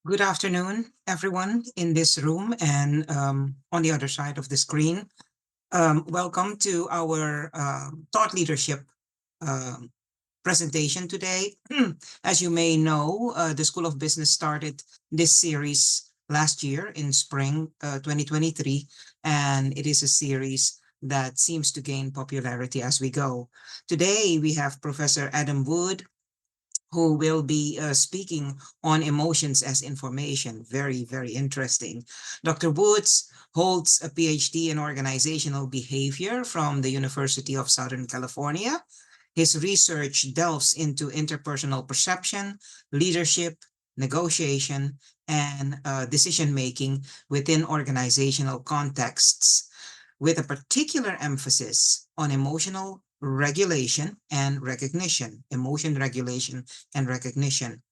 Good afternoon, everyone in this room and on the other side of the screen. Welcome to our thought leadership um, presentation today. As you may know, the School of Business started this series last year in spring 2023, and it is a series that seems to gain popularity as we go. Today, we have Professor Adam Wood, who will be speaking on emotions as information. Very, very interesting. Dr. Woods holds a PhD in organizational behavior from the University of Southern California. His research delves into interpersonal perception, leadership, negotiation, and decision making within organizational contexts, with a particular emphasis on emotional regulation and recognition, emotion regulation and recognition.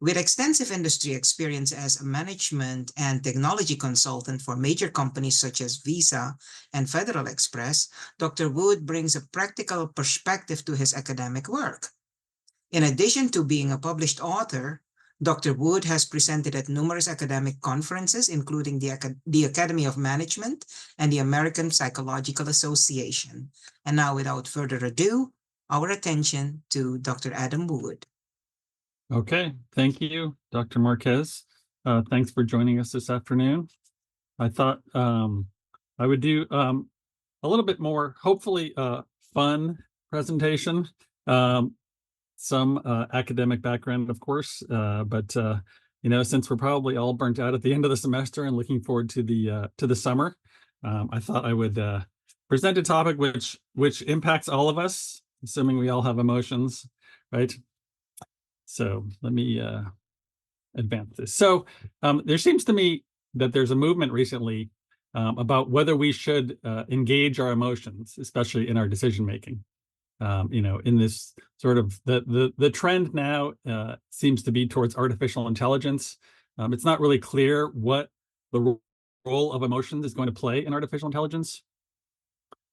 With extensive industry experience as a management and technology consultant for major companies such as Visa and Federal Express, Dr. Wood brings a practical perspective to his academic work. In addition to being a published author, Dr. Wood has presented at numerous academic conferences, including the Academy of Management and the American Psychological Association. And now, without further ado, our attention to Dr. Adam Wood. Okay, thank you, Dr. Marquez. Thanks for joining us this afternoon. I thought I would do a little bit more, hopefully, fun presentation. Some academic background, of course, but since we're probably all burnt out at the end of the semester and looking forward to the summer, I thought I would present a topic which impacts all of us, assuming we all have emotions, right? So let me advance this. So there seems to me that there's a movement recently about whether we should engage our emotions, especially in our decision making. In this sort of the trend now seems to be towards artificial intelligence. It's not really clear what the role of emotions is going to play in artificial intelligence.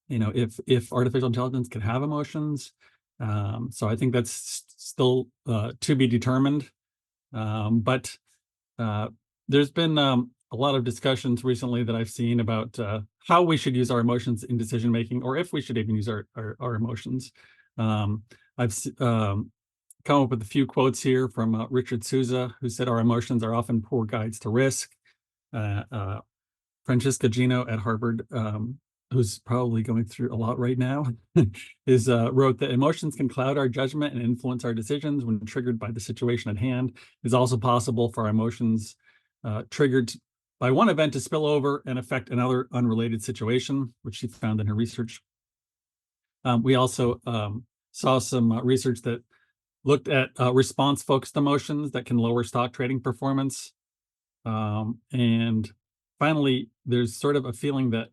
If artificial intelligence can have emotions. So I think that's still to be determined. But there's been a lot of discussions recently that I've seen about how we should use our emotions in decision making, or if we should even use our emotions. I've come up with a few quotes here from Richard Souza, who said our emotions are often poor guides to risk. Francesca Gino at Harvard, who's probably going through a lot right now, wrote that emotions can cloud our judgment and influence our decisions when triggered by the situation at hand. It's also possible for our emotions triggered by one event to spill over and affect another unrelated situation, which she found in her research. We also saw some research that looked at response-focused emotions that can lower stock trading performance. And finally, there's sort of a feeling that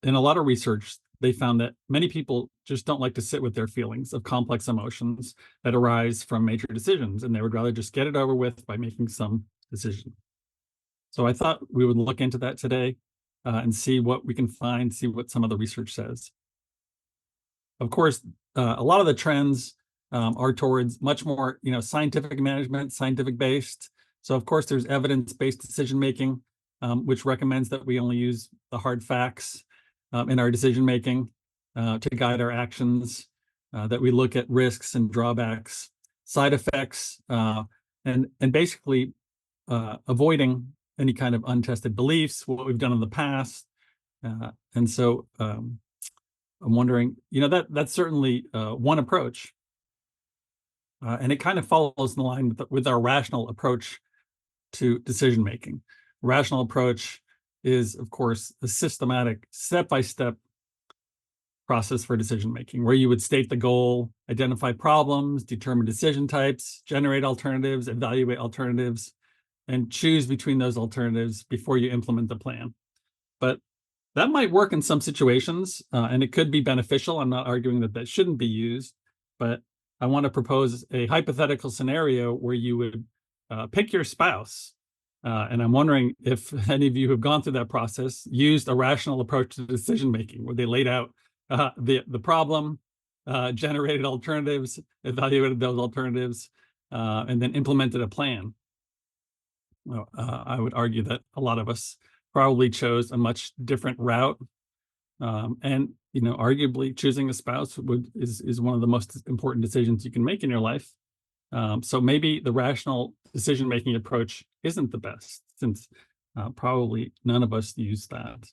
in a lot of research, they found that many people just don't like to sit with their feelings of complex emotions that arise from major decisions, and they would rather just get it over with by making some decision. So I thought we would look into that today and see what we can find, see what some of the research says. Of course, a lot of the trends are towards much more, scientific management, scientific based. So of course, there's evidence-based decision making, which recommends that we only use the hard facts in our decision making to guide our actions, that we look at risks and drawbacks, side effects, and basically avoiding any kind of untested beliefs, what we've done in the past. And so I'm wondering, that's certainly one approach. And it kind of follows in line with our rational approach to decision making. Rational approach is, of course, a systematic, step-by-step process for decision making, where you would state the goal, identify problems, determine decision types, generate alternatives, evaluate alternatives, and choose between those alternatives before you implement the plan. But that might work in some situations, and it could be beneficial. I'm not arguing that shouldn't be used, but I want to propose a hypothetical scenario where you would pick your spouse. And I'm wondering if any of you who've gone through that process used a rational approach to decision making, where they laid out the problem, generated alternatives, evaluated those alternatives, and then implemented a plan. Well, I would argue that a lot of us probably chose a much different route. And arguably choosing a spouse is one of the most important decisions you can make in your life. So maybe the rational decision-making approach isn't the best, since probably none of us use that.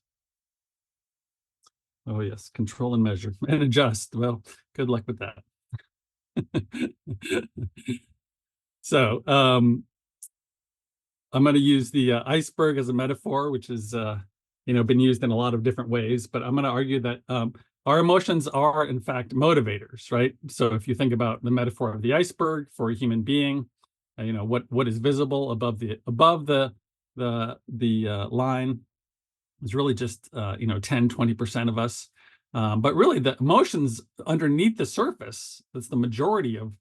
Oh yes, control and measure and adjust. Well, good luck with that. So I'm going to use the iceberg as a metaphor, which is been used in a lot of different ways. But I'm going to argue that our emotions are in fact motivators, right? So if you think about the metaphor of the iceberg for a human being, what is visible above the line is really just 10-20% of us. But really the emotions underneath the surface, that's the majority of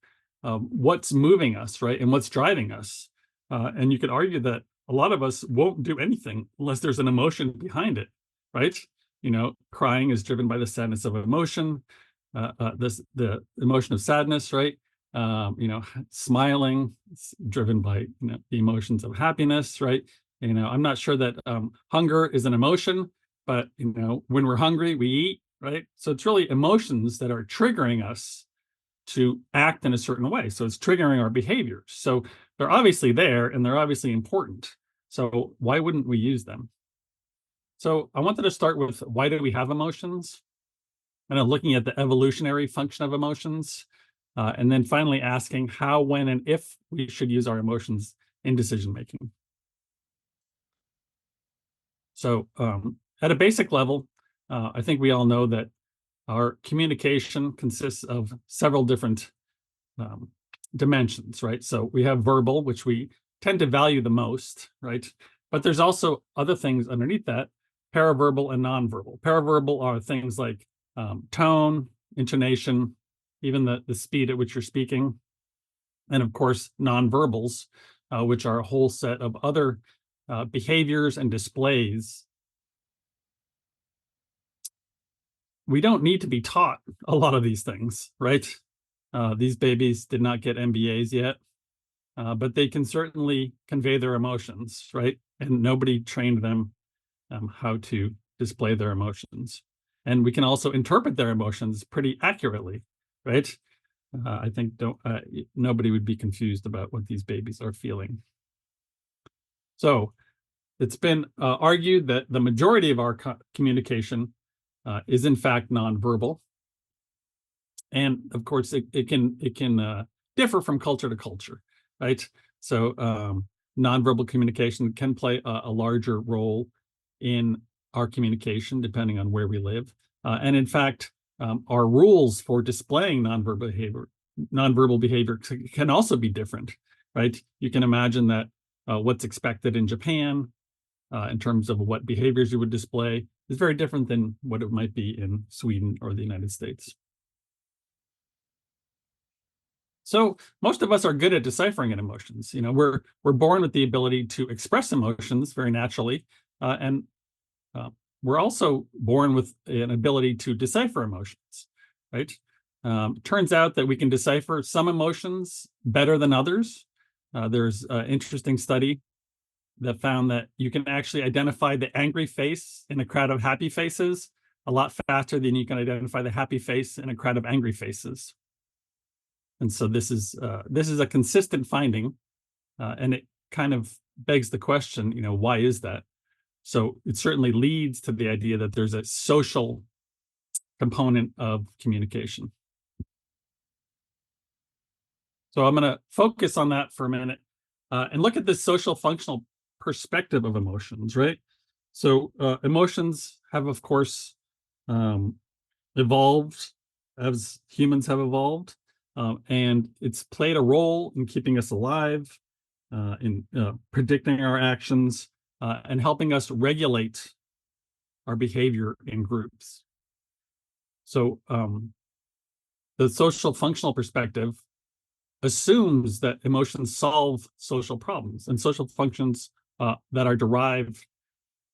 what's moving us, right? And what's driving us. And you could argue that a lot of us won't do anything unless there's an emotion behind it, right? Crying is driven by the sadness of emotion, the emotion of sadness, right? Smiling is driven by the emotions of happiness, right? I'm not sure that hunger is an emotion, but when we're hungry, we eat, right? So it's really emotions that are triggering us to act in a certain way. So it's triggering our behaviors. So they're obviously there and they're obviously important. So why wouldn't we use them? So I wanted to start with, why do we have emotions? And looking at the evolutionary function of emotions, and then finally asking how, when, and if we should use our emotions in decision making. So at a basic level, I think we all know that our communication consists of several different dimensions, right? So we have verbal, which we tend to value the most, right? But there's also other things underneath that, paraverbal and nonverbal. Paraverbal are things like tone, intonation, even the speed at which you're speaking. And of course, nonverbals, which are a whole set of other behaviors and displays. We don't need to be taught a lot of these things, right? These babies did not get MBAs yet, but they can certainly convey their emotions, right? And nobody trained them how to display their emotions. And we can also interpret their emotions pretty accurately, right? I think nobody would be confused about what these babies are feeling. So it's been argued that the majority of our communication is in fact nonverbal. And of course, it can differ from culture to culture, right? So nonverbal communication can play a larger role in our communication, depending on where we live. And in fact, our rules for displaying nonverbal behavior can also be different, right? You can imagine that what's expected in Japan in terms of what behaviors you would display is very different than what it might be in Sweden or the United States. So most of us are good at deciphering emotions. We're born with the ability to express emotions very naturally, and we're also born with an ability to decipher emotions, right? Turns out that we can decipher some emotions better than others. There's an interesting study that found that you can actually identify the angry face in a crowd of happy faces a lot faster than you can identify the happy face in a crowd of angry faces. And so this is a consistent finding, and it kind of begs the question, why is that? So it certainly leads to the idea that there's a social component of communication. So I'm going to focus on that for a minute and look at this social functional perspective of emotions, right? So emotions have, of course, evolved as humans have evolved, and it's played a role in keeping us alive, in predicting our actions, and helping us regulate our behavior in groups. So the social functional perspective assumes that emotions solve social problems, and social functions that are derived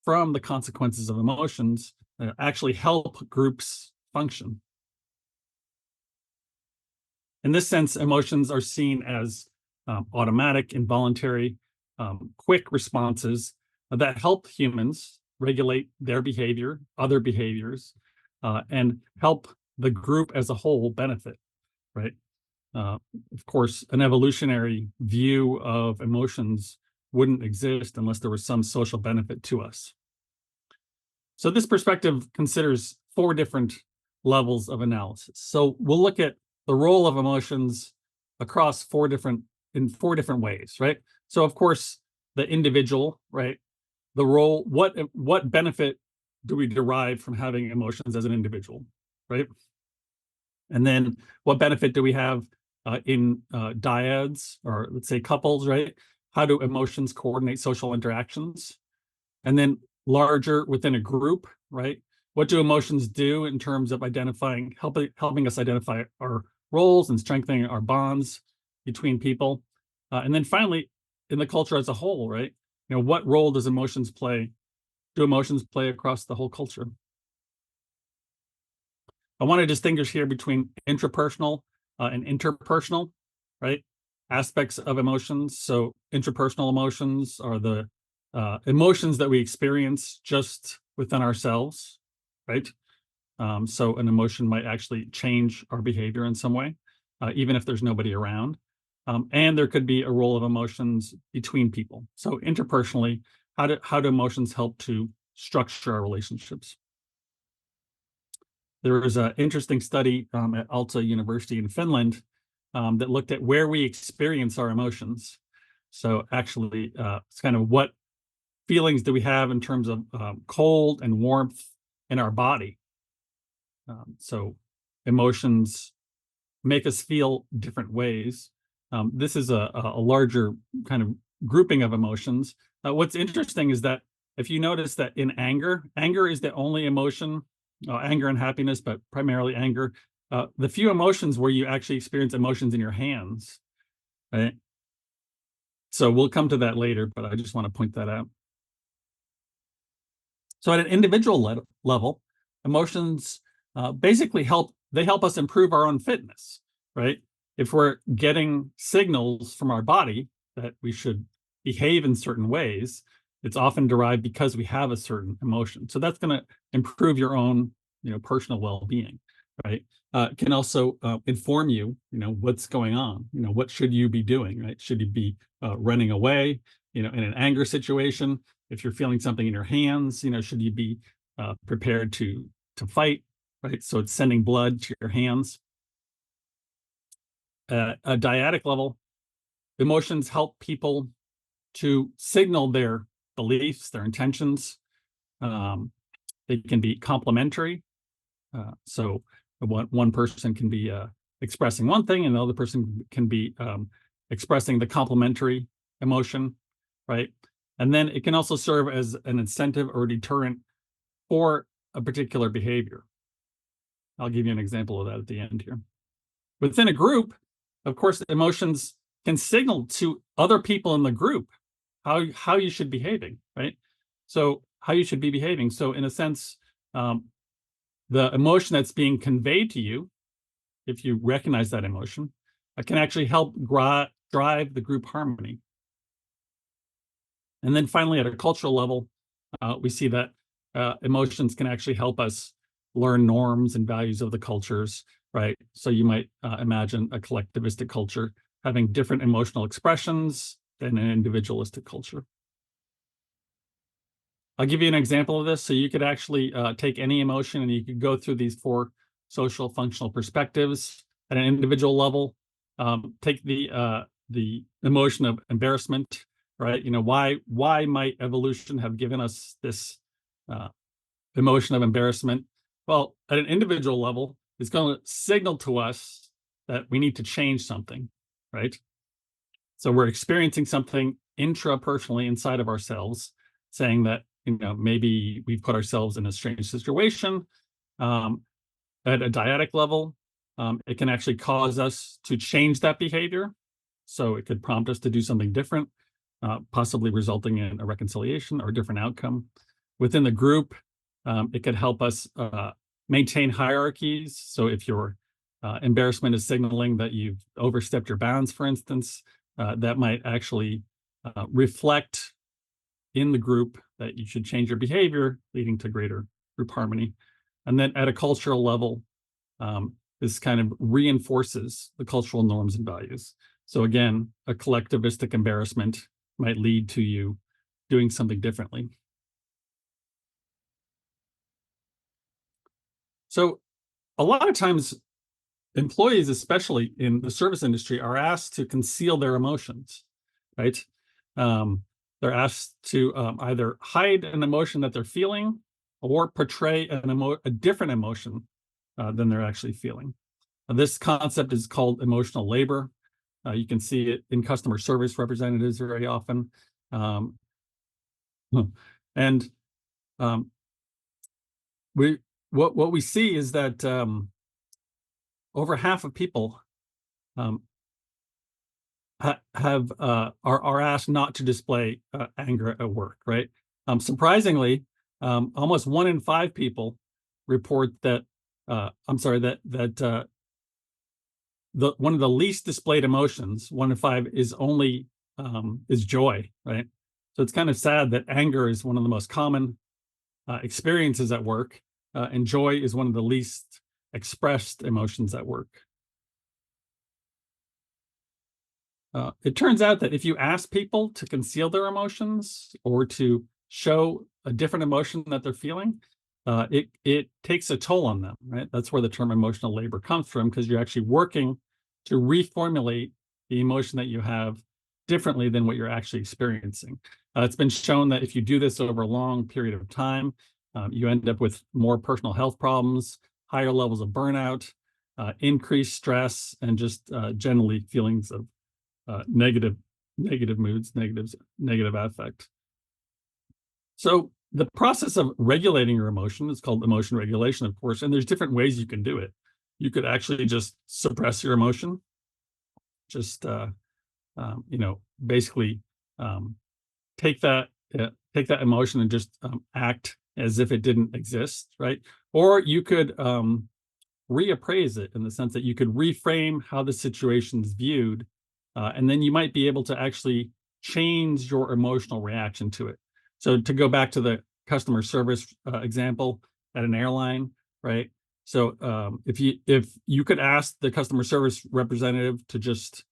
from the consequences of emotions actually help groups function. In this sense, emotions are seen as automatic, involuntary, quick responses that help humans regulate their behavior, other behaviors, and help the group as a whole benefit, right? Of course, an evolutionary view of emotions wouldn't exist unless there was some social benefit to us. So this perspective considers 4 different levels of analysis. So we'll look at the role of emotions across 4 different ways, right? So of course, the individual, right? The role, what benefit do we derive from having emotions as an individual, right? And then what benefit do we have in dyads, or let's say couples, right? How do emotions coordinate social interactions? And then larger within a group, right? What do emotions do in terms of identifying, helping us identify our roles and strengthening our bonds between people? And then finally, in the culture as a whole, right? What role does emotions play? Do emotions play across the whole culture? I want to distinguish here between intrapersonal and interpersonal, right? Aspects of emotions. So intrapersonal emotions are the emotions that we experience just within ourselves, right? So an emotion might actually change our behavior in some way, even if there's nobody around. And there could be a role of emotions between people. So interpersonally, how do emotions help to structure our relationships? There was an interesting study at Aalto University in Finland that looked at where we experience our emotions. So actually, it's kind of what feelings do we have in terms of cold and warmth in our body. So emotions make us feel different ways. This is a larger kind of grouping of emotions. What's interesting is that if you notice that in anger is the only emotion, anger and happiness, but primarily anger, the few emotions where you actually experience emotions in your hands, right? So we'll come to that later, but I just want to point that out. So at an individual level, emotions basically help us improve our own fitness, right? If we're getting signals from our body that we should behave in certain ways, it's often derived because we have a certain emotion. So that's going to improve your own, personal well-being, right? Can also inform you, what's going on. What should you be doing, right? Should you be running away, in an anger situation? If you're feeling something in your hands, should you be prepared to fight, right? So it's sending blood to your hands. At a dyadic level, emotions help people to signal their beliefs, their intentions. They can be complementary. So one person can be expressing one thing, and the other person can be expressing the complementary emotion, right? And then it can also serve as an incentive or deterrent for a particular behavior. I'll give you an example of that at the end here. Within a group, of course, emotions can signal to other people in the group how you should be behaving, right? So how you should be behaving. So in a sense, the emotion that's being conveyed to you, if you recognize that emotion, can actually help drive the group harmony. And then finally, at a cultural level, we see that emotions can actually help us learn norms and values of the cultures, right? So you might imagine a collectivistic culture having different emotional expressions than an individualistic culture. I'll give you an example of this. So you could actually take any emotion and you could go through these 4 social functional perspectives at an individual level. Take the emotion of embarrassment, right? Why might evolution have given us this emotion of embarrassment? Well, at an individual level, it's going to signal to us that we need to change something, right? So we're experiencing something intrapersonally inside of ourselves, saying that, maybe we've put ourselves in a strange situation. At a dyadic level, it can actually cause us to change that behavior. So it could prompt us to do something different, possibly resulting in a reconciliation or a different outcome. Within the group, it could help us maintain hierarchies. So if your embarrassment is signaling that you've overstepped your bounds, for instance, that might actually reflect in the group that you should change your behavior, leading to greater group harmony. And then at a cultural level, this kind of reinforces the cultural norms and values. So again, a collectivistic embarrassment might lead to you doing something differently. So a lot of times, employees, especially in the service industry, are asked to conceal their emotions, right? They're asked to either hide an emotion that they're feeling or portray a different emotion than they're actually feeling. This concept is called emotional labor. You can see it in customer service representatives very often. And what we see is that over half of people are asked not to display anger at work, right? Surprisingly, almost 1 in 5 people report that one of the least displayed emotions, 1 in 5, is joy, right? So it's kind of sad that anger is one of the most common experiences at work, and joy is one of the least expressed emotions at work. It turns out that if you ask people to conceal their emotions or to show a different emotion that they're feeling, it takes a toll on them, right? That's where the term emotional labor comes from, because you're actually working to reformulate the emotion that you have differently than what you're actually experiencing. It's been shown that if you do this over a long period of time, you end up with more personal health problems, higher levels of burnout, increased stress, and just generally feelings of negative moods, negative affect. So the process of regulating your emotion is called emotion regulation, of course, and there's different ways you can do it. You could actually just suppress your emotion, just basically take that emotion and just act as if it didn't exist, right? Or you could reappraise it in the sense that you could reframe how the situation is viewed, and then you might be able to actually change your emotional reaction to it. So to go back to the customer service example at an airline, right? So if you could ask the customer service representative to just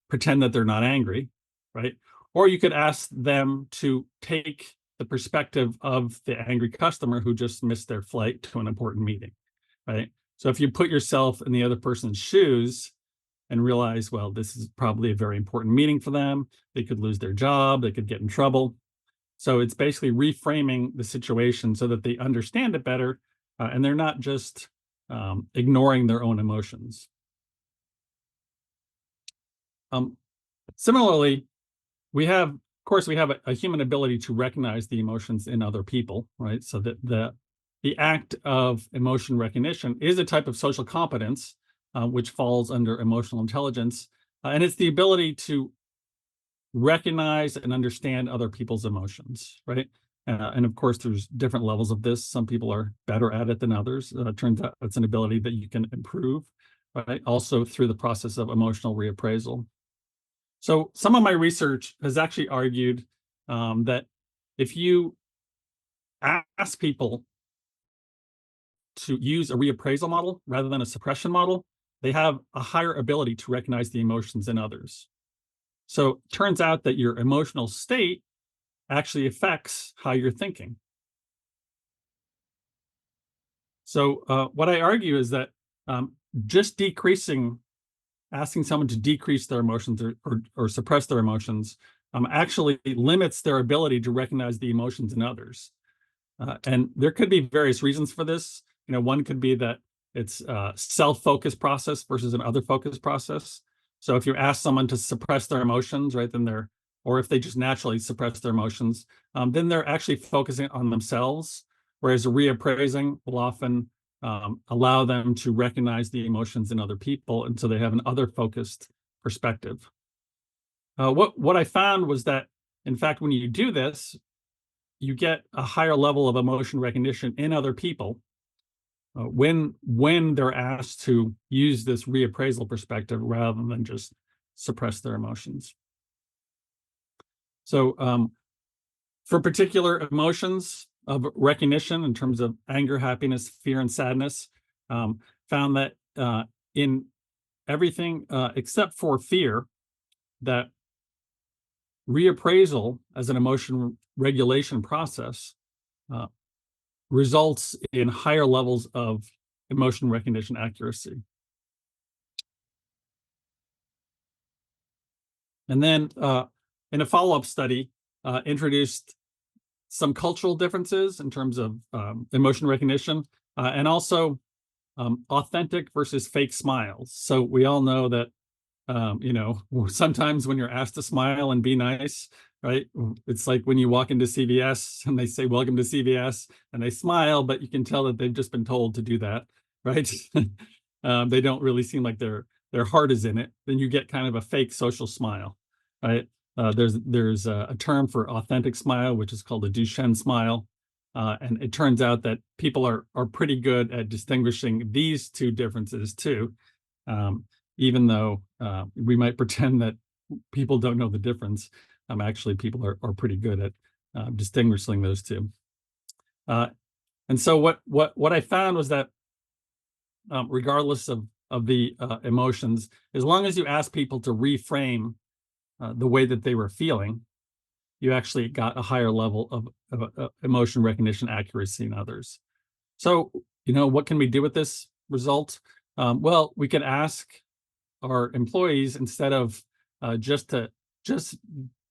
pretend that they're not angry, right? Or you could ask them to take the perspective of the angry customer who just missed their flight to an important meeting, right? So if you put yourself in the other person's shoes and realize, well, this is probably a very important meeting for them, they could lose their job, they could get in trouble. So it's basically reframing the situation so that they understand it better, and they're not just ignoring their own emotions. Similarly, we have a human ability to recognize the emotions in other people, right? So that the act of emotion recognition is a type of social competence, which falls under emotional intelligence, and it's the ability to recognize and understand other people's emotions, right? And of course, there's different levels of this. Some people are better at it than others. It turns out it's an ability that you can improve, right? Also through the process of emotional reappraisal. So some of my research has actually argued that if you ask people to use a reappraisal model rather than a suppression model, they have a higher ability to recognize the emotions in others. So it turns out that your emotional state actually affects how you're thinking. So what I argue is that just asking someone to decrease their emotions or suppress their emotions actually limits their ability to recognize the emotions in others. And there could be various reasons for this. One could be that it's a self-focused process versus an other-focused process. So if you ask someone to suppress their emotions, right, or if they just naturally suppress their emotions, then they're actually focusing on themselves, whereas reappraising will often allow them to recognize the emotions in other people, and so they have an other-focused perspective. What I found was that, in fact, when you do this, you get a higher level of emotion recognition in other people when they're asked to use this reappraisal perspective rather than just suppress their emotions. So for particular emotions of recognition in terms of anger, happiness, fear, and sadness, found that in everything except for fear, that reappraisal as an emotion regulation process results in higher levels of emotion recognition accuracy. And then in a follow-up study, introduced some cultural differences in terms of emotion recognition and also authentic versus fake smiles. So we all know that, sometimes when you're asked to smile and be nice, right? It's like when you walk into CVS and they say, "Welcome to CVS," and they smile, but you can tell that they've just been told to do that, right? They don't really seem like their heart is in it. Then you get kind of a fake social smile, right? There's a term for authentic smile, which is called a Duchenne smile. And it turns out that people are pretty good at distinguishing these two differences too, even though we might pretend that people don't know the difference. Actually, people are pretty good at distinguishing those two. And so what I found was that regardless of the emotions, as long as you ask people to reframe the way that they were feeling, you actually got a higher level of emotion recognition accuracy in others. So, what can we do with this result? Well, we could ask our employees, instead of just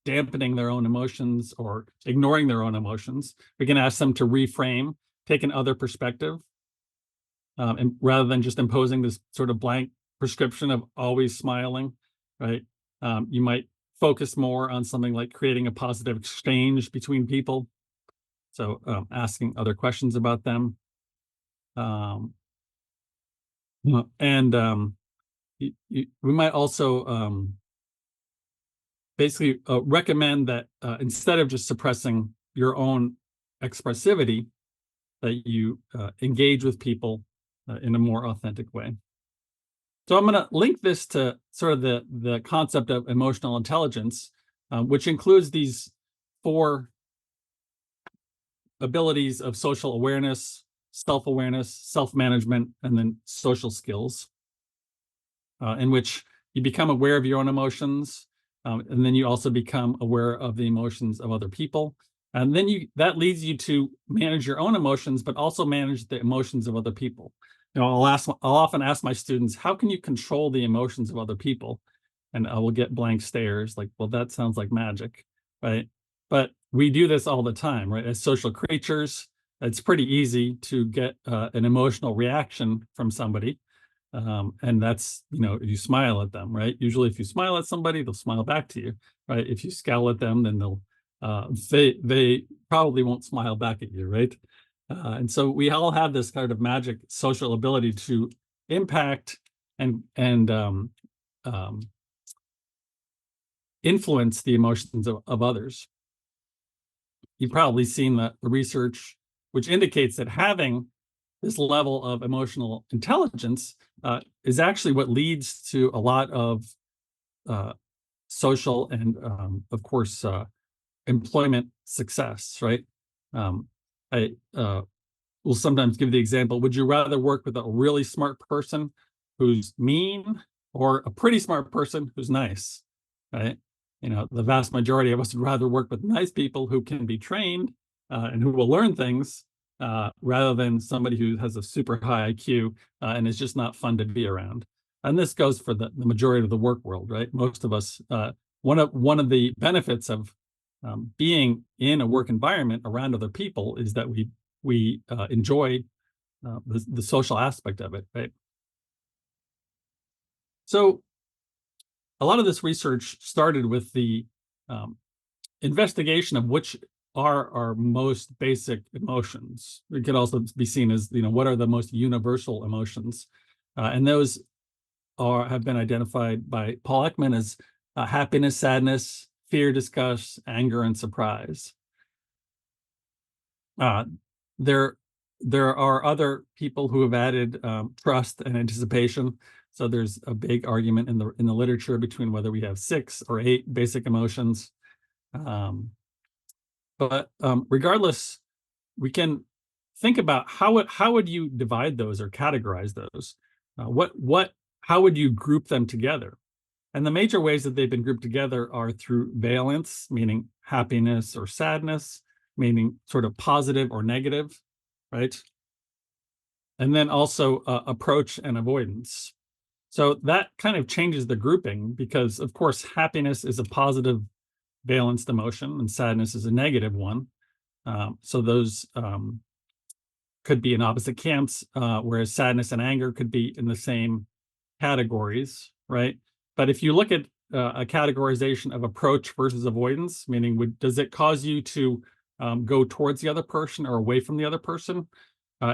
dampening their own emotions or ignoring their own emotions, we can ask them to reframe, take another perspective, and rather than just imposing this sort of blank prescription of always smiling, right? You might focus more on something like creating a positive exchange between people. So asking other questions about them. We might also basically recommend that instead of just suppressing your own expressivity, that you engage with people in a more authentic way. So I'm going to link this to sort of the concept of emotional intelligence, which includes these 4 abilities of social awareness, self-awareness, self-management, and then social skills, in which you become aware of your own emotions, and then you also become aware of the emotions of other people. And then that leads you to manage your own emotions, but also manage the emotions of other people. I'll often ask my students, how can you control the emotions of other people? And I will get blank stares like, well, that sounds like magic, right? But we do this all the time, right? As social creatures, it's pretty easy to get an emotional reaction from somebody. And that's, you smile at them, right? Usually if you smile at somebody, they'll smile back to you, right? If you scowl at them, then they probably won't smile back at you, right? And so we all have this kind of magic social ability to impact and influence the emotions of others. You've probably seen the research which indicates that having this level of emotional intelligence is actually what leads to a lot of social and, of course, employment success, right? I will sometimes give the example, would you rather work with a really smart person who's mean or a pretty smart person who's nice, right? The vast majority of us would rather work with nice people who can be trained and who will learn things rather than somebody who has a super high IQ and is just not fun to be around. And this goes for the majority of the work world, right? Most of us, one of the benefits of being in a work environment around other people is that we enjoy the social aspect of it, right? So a lot of this research started with the investigation of which are our most basic emotions. It could also be seen as, what are the most universal emotions? And those have been identified by Paul Ekman as happiness, sadness, fear, disgust, anger, and surprise. There are other people who have added trust and anticipation. So there's a big argument in the literature between whether we have 6 or 8 basic emotions. Regardless, we can think about how would you divide those or categorize those? How would you group them together? And the major ways that they've been grouped together are through valence, meaning happiness or sadness, meaning sort of positive or negative, right? And then also approach and avoidance. So that kind of changes the grouping because, of course, happiness is a positive valenced emotion and sadness is a negative one. So those could be in opposite camps, whereas sadness and anger could be in the same categories, right? But if you look at a categorization of approach versus avoidance, meaning does it cause you to go towards the other person or away from the other person?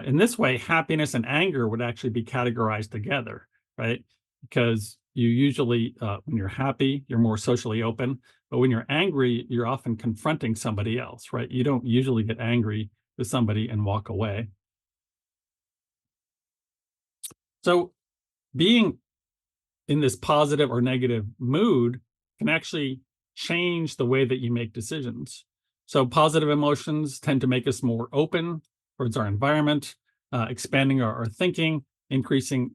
In this way, happiness and anger would actually be categorized together, right? Because you usually, when you're happy, you're more socially open. But when you're angry, you're often confronting somebody else, right? You don't usually get angry with somebody and walk away. So being in this positive or negative mood can actually change the way that you make decisions. So positive emotions tend to make us more open towards our environment, expanding our thinking, increasing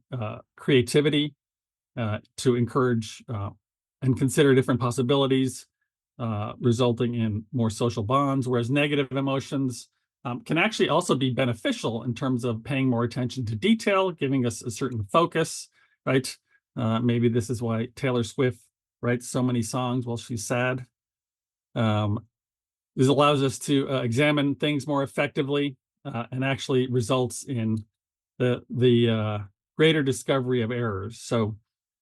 creativity to encourage and consider different possibilities, resulting in more social bonds, whereas negative emotions can actually also be beneficial in terms of paying more attention to detail, giving us a certain focus, right? Maybe this is why Taylor Swift writes so many songs while she's sad. This allows us to examine things more effectively and actually results in the greater discovery of errors. So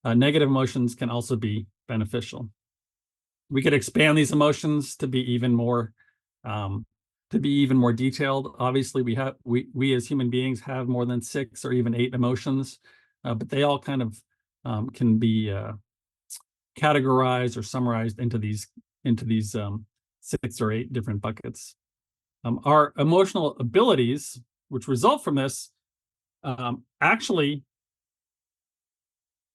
negative emotions can also be beneficial. We could expand these emotions to be even more detailed. Obviously, we as human beings have more than 6 or even 8 emotions, but they all kind of can be categorized or summarized into these 6 or 8 different buckets. Our emotional abilities, which result from this, actually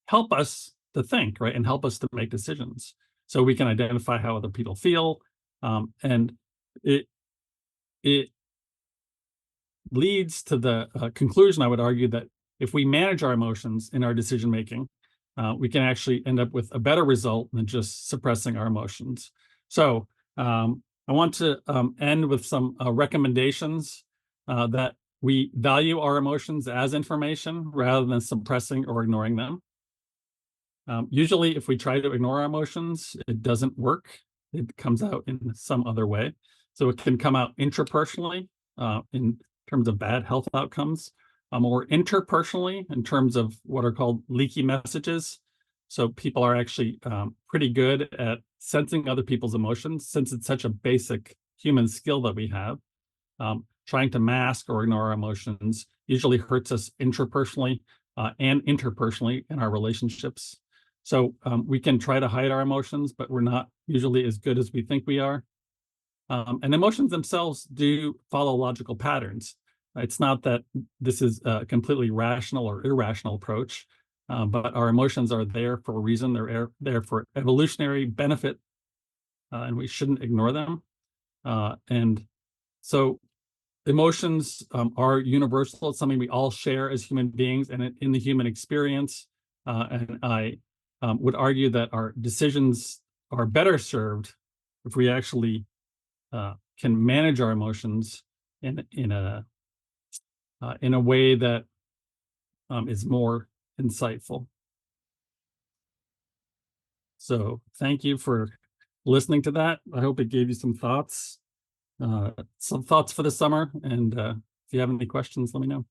help us to think, right, and help us to make decisions. So we can identify how other people feel, and it leads to the conclusion, I would argue, that if we manage our emotions in our decision making, we can actually end up with a better result than just suppressing our emotions. So I want to end with some recommendations that we value our emotions as information rather than suppressing or ignoring them. Usually, if we try to ignore our emotions, it doesn't work. It comes out in some other way. So it can come out intrapersonally in terms of bad health outcomes, or interpersonally in terms of what are called leaky messages. So people are actually pretty good at sensing other people's emotions, since it's such a basic human skill that we have. Trying to mask or ignore our emotions usually hurts us intrapersonally and interpersonally in our relationships. So we can try to hide our emotions, but we're not usually as good as we think we are. And emotions themselves do follow logical patterns. It's not that this is a completely rational or irrational approach, but our emotions are there for a reason. They're there for evolutionary benefit, and we shouldn't ignore them. And so emotions are universal. It's something we all share as human beings and in the human experience. And I would argue that our decisions are better served if we actually can manage our emotions in a way that is more insightful. So thank you for listening to that. I hope it gave you some thoughts for the summer. And if you have any questions, let me know.